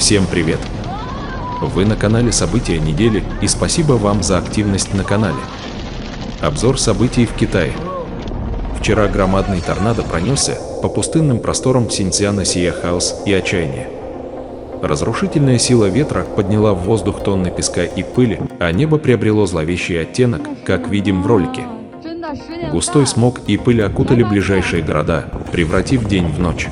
Всем привет! Вы на канале События недели, и спасибо вам за активность на канале. Обзор событий в Китае. Вчера громадный торнадо пронесся по пустынным просторам Синьцзяна, сея хаос и отчаяние. Разрушительная сила ветра подняла в воздух тонны песка и пыли, а небо приобрело зловещий оттенок, как видим в ролике. Густой смог и пыль окутали ближайшие города, превратив день в ночь.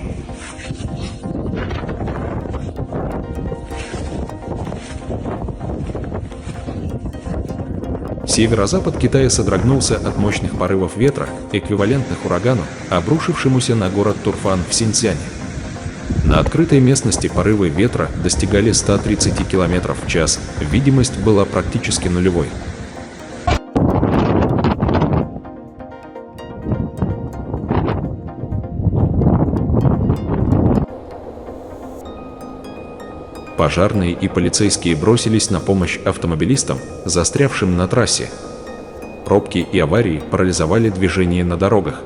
Северо-запад Китая содрогнулся от мощных порывов ветра, эквивалентных урагану, обрушившемуся на город Турфан в Синьцзяне. На открытой местности порывы ветра достигали 130 км в час, видимость была практически нулевой. Пожарные и полицейские бросились на помощь автомобилистам, застрявшим на трассе. Пробки и аварии парализовали движение на дорогах.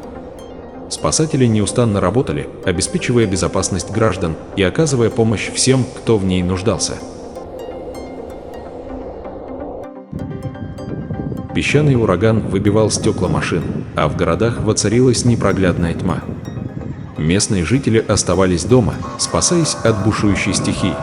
Спасатели неустанно работали, обеспечивая безопасность граждан и оказывая помощь всем, кто в ней нуждался. Песчаный ураган выбивал стекла машин, а в городах воцарилась непроглядная тьма. Местные жители оставались дома, спасаясь от бушующей стихии.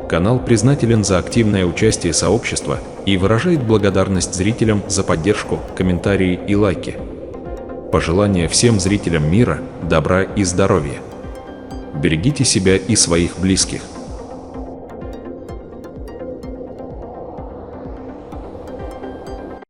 Канал признателен за активное участие сообщества и выражает благодарность зрителям за поддержку, комментарии и лайки. Пожелания всем зрителям мира, добра и здоровья. Берегите себя и своих близких.